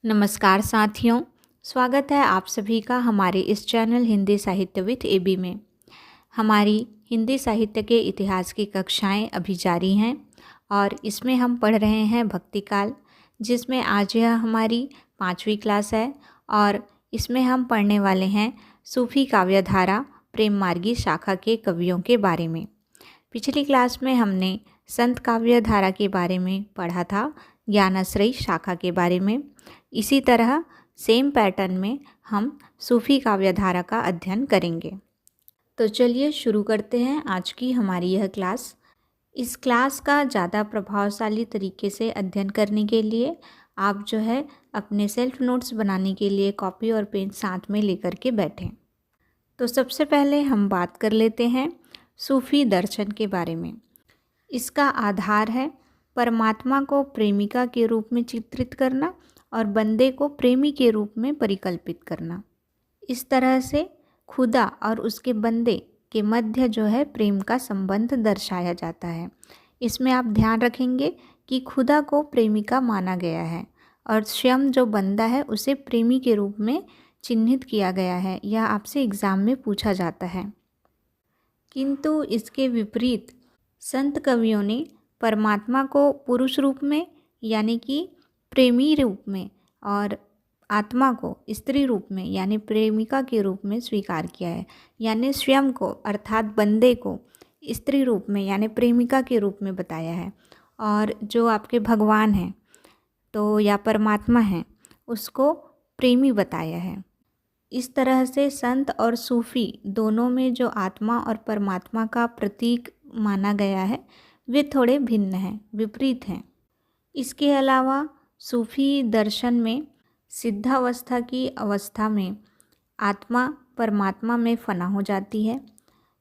नमस्कार साथियों, स्वागत है आप सभी का हमारे इस चैनल हिंदी साहित्य विद एबी में। हमारी हिंदी साहित्य के इतिहास की कक्षाएं अभी जारी हैं और इसमें हम पढ़ रहे हैं भक्तिकाल, जिसमें आज यह हमारी 5वीं क्लास है और इसमें हम पढ़ने वाले हैं सूफी काव्यधारा प्रेम मार्गी शाखा के कवियों के बारे में। पिछली क्लास में हमने संत काव्यधारा के बारे में पढ़ा था, ज्ञानाश्रयी शाखा के बारे में। इसी तरह सेम पैटर्न में हम सूफी काव्यधारा का अध्ययन करेंगे। तो चलिए शुरू करते हैं आज की हमारी यह क्लास। इस क्लास का ज़्यादा प्रभावशाली तरीके से अध्ययन करने के लिए आप जो है अपने सेल्फ नोट्स बनाने के लिए कॉपी और पेन साथ में लेकर के बैठें। तो सबसे पहले हम बात कर लेते हैं सूफी दर्शन के बारे में। इसका आधार है परमात्मा को प्रेमिका के रूप में चित्रित करना और बंदे को प्रेमी के रूप में परिकल्पित करना। इस तरह से खुदा और उसके बंदे के मध्य जो है प्रेम का संबंध दर्शाया जाता है। इसमें आप ध्यान रखेंगे कि खुदा को प्रेमिका माना गया है और स्वयं जो बंदा है उसे प्रेमी के रूप में चिन्हित किया गया है। यह आपसे एग्ज़ाम में पूछा जाता है। किंतु इसके विपरीत संत कवियों ने परमात्मा को पुरुष रूप में यानी कि प्रेमी रूप में और आत्मा को स्त्री रूप में यानी प्रेमिका के रूप में स्वीकार किया है। यानी स्वयं को अर्थात बंदे को स्त्री रूप में यानी प्रेमिका के रूप में बताया है और जो आपके भगवान हैं तो या परमात्मा हैं उसको प्रेमी बताया है। इस तरह से संत और सूफी दोनों में जो आत्मा और परमात्मा का प्रतीक माना गया है वे थोड़े भिन्न हैं, विपरीत हैं। इसके अलावा सूफी दर्शन में सिद्धावस्था की अवस्था में आत्मा परमात्मा में फना हो जाती है।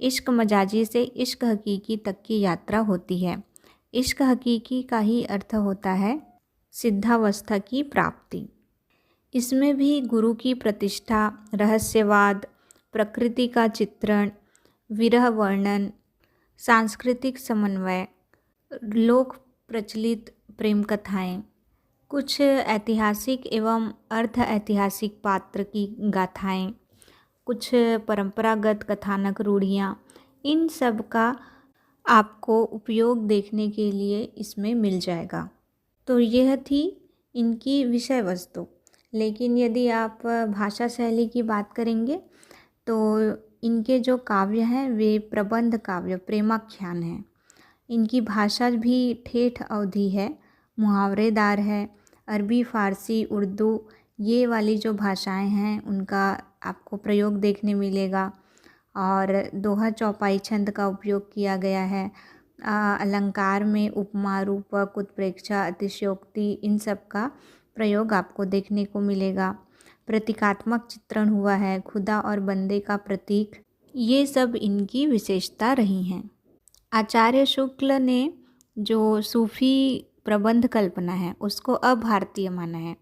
इश्क मजाजी से इश्क हकीकी तक की यात्रा होती है। इश्क हकीकी का ही अर्थ होता है सिद्धावस्था की प्राप्ति। इसमें भी गुरु की प्रतिष्ठा, रहस्यवाद, प्रकृति का चित्रण, विरह वर्णन, सांस्कृतिक समन्वय, लोक प्रचलित प्रेम कथाएं, कुछ ऐतिहासिक एवं अर्ध ऐतिहासिक पात्र की गाथाएं, कुछ परंपरागत कथानक रूढ़ियाँ, इन सब का आपको उपयोग देखने के लिए इसमें मिल जाएगा। तो यह थी इनकी विषय वस्तु। लेकिन यदि आप भाषा शैली की बात करेंगे तो इनके जो काव्य हैं वे प्रबंध काव्य प्रेमाख्यान हैं। इनकी भाषा भी ठेठ अवधी है, मुहावरेदार है। अरबी, फ़ारसी, उर्दू ये वाली जो भाषाएं हैं उनका आपको प्रयोग देखने मिलेगा और दोहा चौपाई छंद का उपयोग किया गया है। अलंकार में उपमा, रूपक, उत्प्रेक्षा, अतिशयोक्ति इन सब का प्रयोग आपको देखने को मिलेगा। प्रतीकात्मक चित्रण हुआ है, खुदा और बंदे का प्रतीक, ये सब इनकी विशेषता रही हैं। आचार्य शुक्ल ने जो सूफी प्रबंध कल्पना है उसको अभारतीय माना है।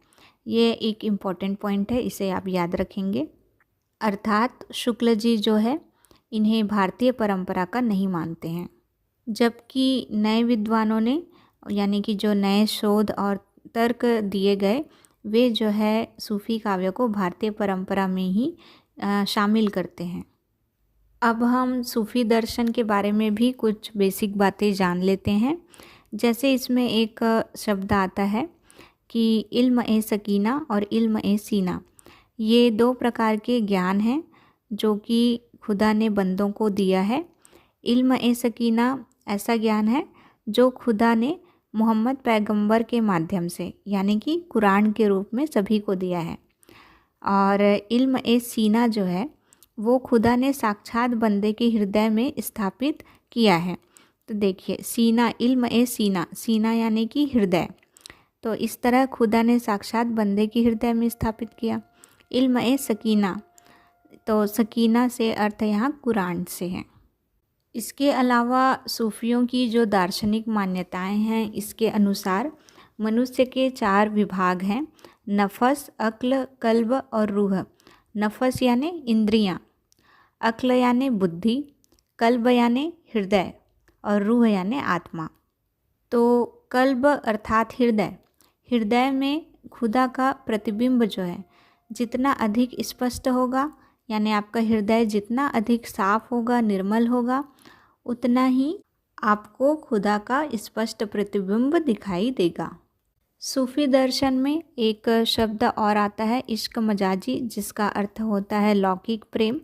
ये एक इम्पॉर्टेंट पॉइंट है, इसे आप याद रखेंगे। अर्थात शुक्ल जी जो है इन्हें भारतीय परंपरा का नहीं मानते हैं, जबकि नए विद्वानों ने यानी कि जो नए शोध और तर्क दिए गए वे जो है सूफी काव्य को भारतीय परंपरा में ही शामिल करते हैं। अब हम सूफी दर्शन के बारे में भी कुछ बेसिक बातें जान लेते हैं। जैसे इसमें एक शब्द आता है कि इल्म ए सकीना और इल्म ए सीना, ये दो प्रकार के ज्ञान हैं जो कि खुदा ने बंदों को दिया है। इल्म ए सकीना ऐसा ज्ञान है जो खुदा ने मोहम्मद पैगंबर के माध्यम से यानी कि कुरान के रूप में सभी को दिया है। और इल्म ए सीना जो है वो खुदा ने साक्षात बंदे के हृदय में स्थापित किया है। तो देखिए सीना, इल्म ए सीना, सीना यानी कि हृदय, तो इस तरह खुदा ने साक्षात बंदे के हृदय में स्थापित किया। इल्म ए सकीना, तो सकीना से अर्थ यहाँ कुरान से है। इसके अलावा सूफियों की जो दार्शनिक मान्यताएं हैं इसके अनुसार मनुष्य के 4 विभाग हैं, नफस, अक्ल, कल्ब और रूह। नफस यानी इंद्रियां, अक्ल यानी बुद्धि, कल्ब यानी हृदय और रूह यानी आत्मा। तो कल्ब अर्थात हृदय, हृदय में खुदा का प्रतिबिंब जो है जितना अधिक स्पष्ट होगा, यानी आपका हृदय जितना अधिक साफ होगा, निर्मल होगा, उतना ही आपको खुदा का स्पष्ट प्रतिबिंब दिखाई देगा। सूफी दर्शन में एक शब्द और आता है इश्क मजाजी, जिसका अर्थ होता है लौकिक प्रेम,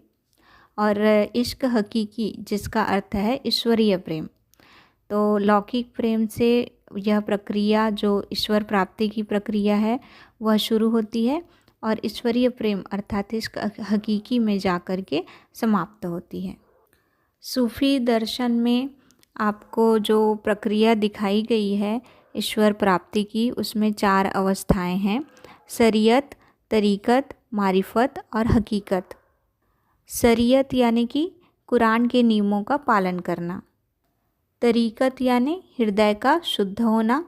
और इश्क हकीकी, जिसका अर्थ है ईश्वरीय प्रेम। तो लौकिक प्रेम से यह प्रक्रिया जो ईश्वर प्राप्ति की प्रक्रिया है वह शुरू होती है, और ईश्वरीय प्रेम अर्थात इश्क हकीकी में जा कर के समाप्त होती है। सूफी दर्शन में आपको जो प्रक्रिया दिखाई गई है ईश्वर प्राप्ति की, उसमें 4 अवस्थाएं हैं: शरीयत, तरीक़त, मारिफत और हकीकत। शरीयत यानी कि कुरान के नियमों का पालन करना, तरीक़त यानी हृदय का शुद्ध होना,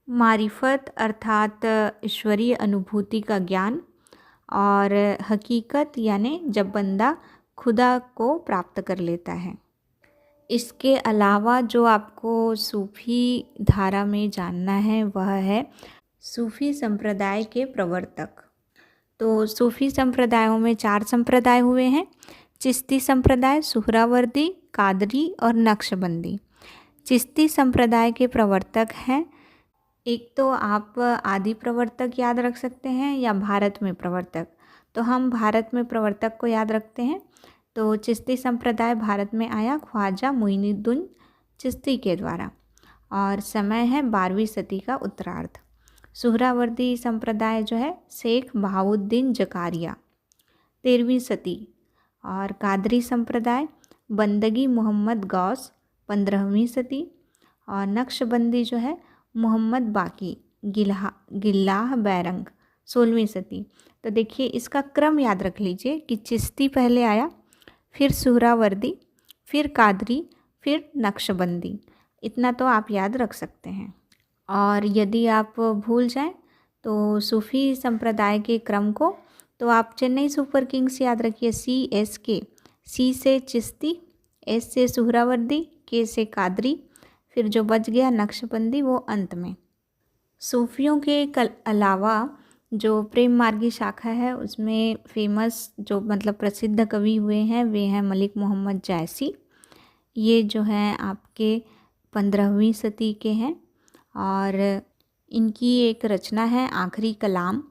मारिफत अर्थात ईश्वरीय अनुभूति का ज्ञान, और हकीकत यानी जब बंदा खुदा को प्राप्त कर लेता है। इसके अलावा जो आपको सूफ़ी धारा में जानना है वह है सूफ़ी संप्रदाय के प्रवर्तक। तो सूफ़ी संप्रदायों में 4 संप्रदाय हुए हैं: चिश्ती संप्रदाय, सुहरावर्दी, कादरी और नक्शबंदी। चिश्ती संप्रदाय के प्रवर्तक हैं, एक तो आप आदि प्रवर्तक याद रख सकते हैं या भारत में प्रवर्तक। तो हम भारत में प्रवर्तक को याद रखते हैं। तो चिश्ती संप्रदाय भारत में आया ख्वाजा मुइनुद्दीन चिश्ती के द्वारा, और समय है 12वीं सदी का उत्तरार्ध। सुहरावर्दी संप्रदाय जो है शेख बहाउद्दीन जकारिया, 13वीं सदी। और कादरी संप्रदाय बंदगी मोहम्मद गौस, 15वीं सदी। और नक्शबंदी जो है मोहम्मद बाकी गिल्लाह बैरंग, 16वीं सदी। तो देखिए इसका क्रम याद रख लीजिए कि चिश्ती पहले आया, फिर सुहरावर्दी, फिर कादरी, फिर नक्शबंदी। इतना तो आप याद रख सकते हैं। और यदि आप भूल जाएं तो सूफ़ी संप्रदाय के क्रम को, तो आप चेन्नई सुपर किंग्स याद रखिए, CSK। C से चिश्ती, S से सुहरावर्दी, K से कादरी, फिर जो बच गया नक्शबंदी वो अंत में। सूफियों के अलावा जो प्रेम मार्गी शाखा है उसमें फेमस जो मतलब प्रसिद्ध कवि हुए हैं वे हैं मलिक मोहम्मद जायसी। ये जो हैं आपके 15वीं सदी के हैं, और इनकी एक रचना है आखिरी कलाम,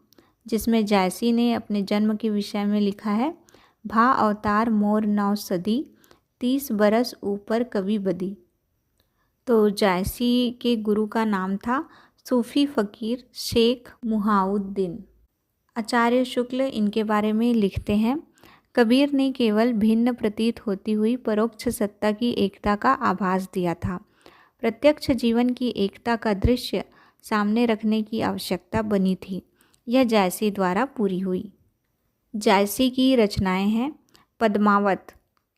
जिसमें जायसी ने अपने जन्म के विषय में लिखा है: भा अवतार मोर 9 सदी, 30 बरस ऊपर कवि बदी। तो जायसी के गुरु का नाम था सूफ़ी फ़कीर शेख मुहाउद्दीन। आचार्य शुक्ल इनके बारे में लिखते हैं: कबीर ने केवल भिन्न प्रतीत होती हुई परोक्ष सत्ता की एकता का आभास दिया था। प्रत्यक्ष जीवन की एकता का दृश्य सामने रखने की आवश्यकता बनी थी। यह जायसी द्वारा पूरी हुई। जायसी की रचनाएं हैं पद्मावत,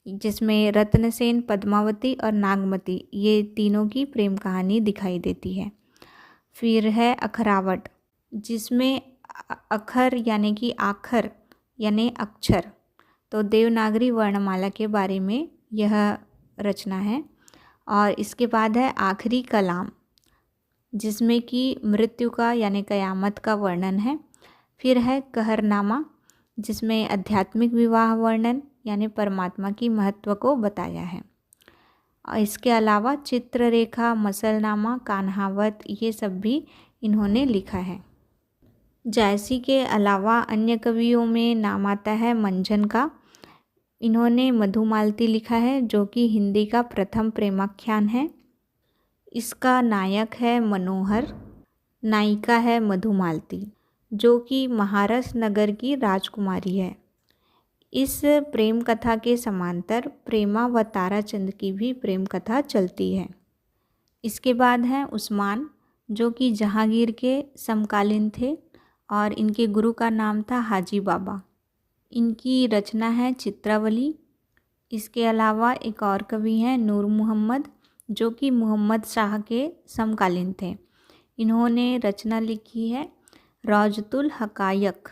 जिसमें रत्नसेन, पद्मावती और नागमती ये तीनों की प्रेम कहानी दिखाई देती है। फिर है अखरावट, जिसमें अखर यानी कि आखर यानी अक्षर, तो देवनागरी वर्णमाला के बारे में यह रचना है। और इसके बाद है आखिरी कलाम, जिसमें कि मृत्यु का यानी कयामत का वर्णन है। फिर है कहरनामा, जिसमें आध्यात्मिक विवाह वर्णन यानी परमात्मा की महत्व को बताया है। और इसके अलावा चित्ररेखा, मसलनामा, कान्हावत ये सब भी इन्होंने लिखा है। जायसी के अलावा अन्य कवियों में नाम आता है मंझन का। इन्होंने मधुमालती लिखा है, जो कि हिंदी का प्रथम प्रेमाख्यान है। इसका नायक है मनोहर, नायिका है मधुमालती, जो कि महारस नगर की राजकुमारी है। इस प्रेम कथा के समांतर प्रेमा व ताराचंद की भी प्रेम कथा चलती है। इसके बाद हैं उस्मान, जो कि जहांगीर के समकालीन थे, और इनके गुरु का नाम था हाजी बाबा। इनकी रचना है चित्रावली। इसके अलावा एक और कवि हैं नूर मोहम्मद, जो कि मोहम्मद शाह के समकालीन थे। इन्होंने रचना लिखी है रौजतुल हकायक।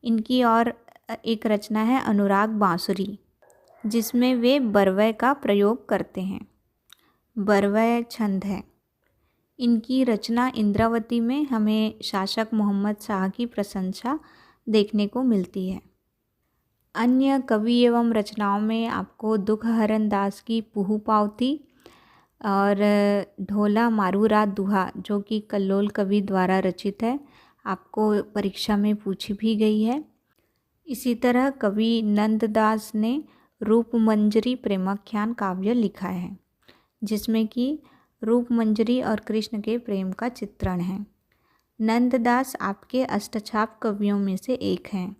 इनकी और एक रचना है अनुराग बांसुरी, जिसमें वे बरवय का प्रयोग करते हैं। बरवय छंद है। इनकी रचना इंद्रावती में हमें शासक मोहम्मद शाह की प्रशंसा देखने को मिलती है। अन्य कवि एवं रचनाओं में आपको दुखहरण दास की पुहु पावती और ढोला मारू रात दुहा जो कि कल्लोल कवि द्वारा रचित है, आपको परीक्षा में पूछी भी गई है। इसी तरह कवि नंददास ने रूपमंजरी प्रेमाख्यान काव्य लिखा है, जिसमें कि रूपमंजरी और कृष्ण के प्रेम का चित्रण है। नंददास आपके अष्टछाप कवियों में से एक हैं।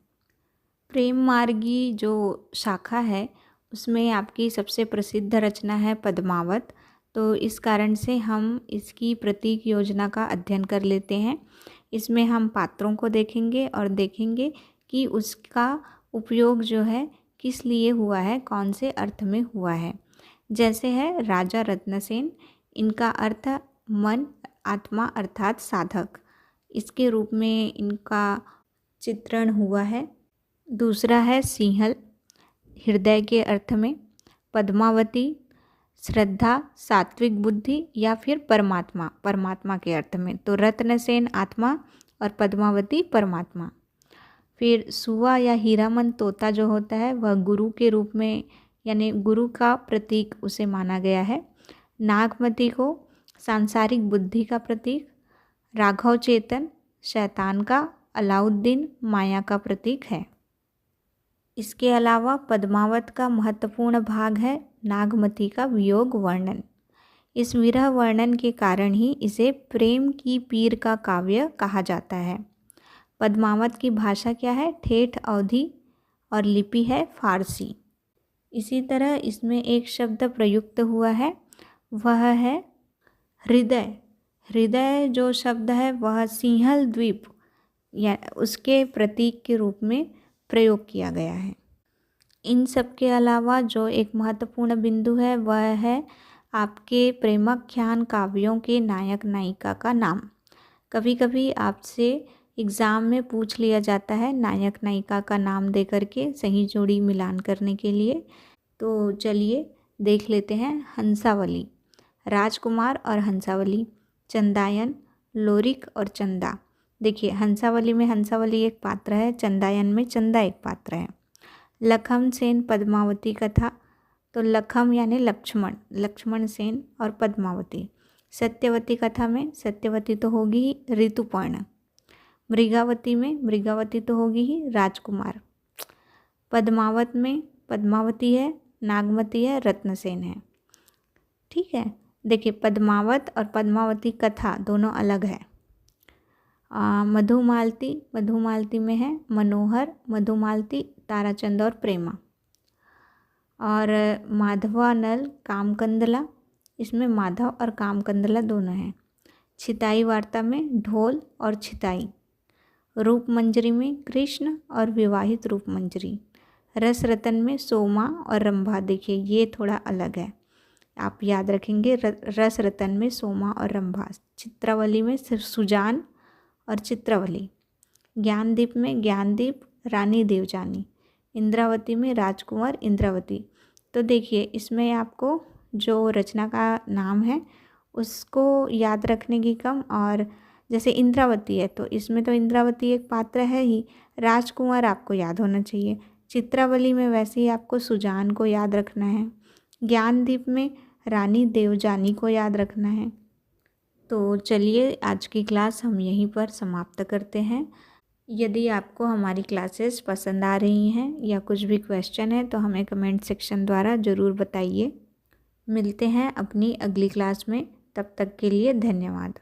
प्रेम मार्गी जो शाखा है उसमें आपकी सबसे प्रसिद्ध रचना है पद्मावत, तो इस कारण से हम इसकी प्रतीक योजना का अध्ययन कर लेते हैं। इसमें हम पात्रों को देखेंगे और देखेंगे कि उसका उपयोग जो है किस लिए हुआ है, कौन से अर्थ में हुआ है। जैसे है राजा रत्नसेन, इनका अर्थ मन आत्मा अर्थात साधक, इसके रूप में इनका चित्रण हुआ है। दूसरा है सिंहल, हृदय के अर्थ में। पद्मावती श्रद्धा, सात्विक बुद्धि या फिर परमात्मा के अर्थ में। तो रत्नसेन आत्मा और पद्मावती परमात्मा। फिर सुवा या हीरामन तोता जो होता है वह गुरु के रूप में, यानी गुरु का प्रतीक उसे माना गया है। नागमती को सांसारिक बुद्धि का प्रतीक, राघव चेतन शैतान का, अलाउद्दीन माया का प्रतीक है। इसके अलावा पद्मावत का महत्वपूर्ण भाग है नागमती का वियोग वर्णन। इस विरह वर्णन के कारण ही इसे प्रेम की पीर का काव्य कहा जाता है। पद्मावत की भाषा क्या है? ठेठ अवधी और लिपि है फारसी। इसी तरह इसमें एक शब्द प्रयुक्त हुआ है, वह है हृदय। हृदय जो शब्द है वह सिंहल द्वीप या उसके प्रतीक के रूप में प्रयोग किया गया है। इन सब के अलावा जो एक महत्वपूर्ण बिंदु है वह है आपके प्रेमाख्यान काव्यों के नायक नायिका का नाम। कभी कभी आपसे एग्ज़ाम में पूछ लिया जाता है नायक नायिका का नाम दे करके सही जोड़ी मिलान करने के लिए। तो चलिए देख लेते हैं। हंसावली, राजकुमार और हंसावली, चंदायन, लोरिक और चंदा। देखिए हंसावली में हंसावली एक पात्र है, चंदायन में चंदा एक पात्र है। लखम सेन पद्मावती कथा, तो लखम यानी लक्ष्मण, लक्ष्मण सेन और पद्मावती। सत्यवती कथा में सत्यवती तो होगी ही ऋतुपर्ण। मृगावती में मृगावती तो होगी ही राजकुमार। पद्मावत में पद्मावती है, नागमती है, रत्नसेन है। ठीक है, देखिए पद्मावत और पद्मावती कथा दोनों अलग है। मधुमालती, मधुमालती में है मनोहर, मधुमालती, ताराचंद और प्रेमा। और माधवानल कामकंदला, इसमें माधव और कामकंदला दोनों हैं। छिताई वार्ता में ढोल और छिताई। रूपमंजरी में कृष्ण और विवाहित रूपमंजरी। रस रतन में सोमा और रंभा। देखिए ये थोड़ा अलग है, आप याद रखेंगे। रस रतन में सोमा और रंभा। चित्रावली में सुजान और चित्रावली। ज्ञानदीप में ज्ञानदीप, रानी देवजानी। इंद्रावती में राजकुमार, इंद्रावती। तो देखिए इसमें आपको जो रचना का नाम है उसको याद रखने की कम, और जैसे इंद्रावती है तो इसमें तो इंद्रावती एक पात्र है ही, राजकुमार आपको याद होना चाहिए। चित्रावली में वैसे ही आपको सुजान को याद रखना है। ज्ञानदीप में रानी देवजानी को याद रखना है। तो चलिए आज की क्लास हम यहीं पर समाप्त करते हैं। यदि आपको हमारी क्लासेस पसंद आ रही हैं या कुछ भी क्वेश्चन है तो हमें कमेंट सेक्शन द्वारा ज़रूर बताइए। मिलते हैं अपनी अगली क्लास में, तब तक के लिए धन्यवाद।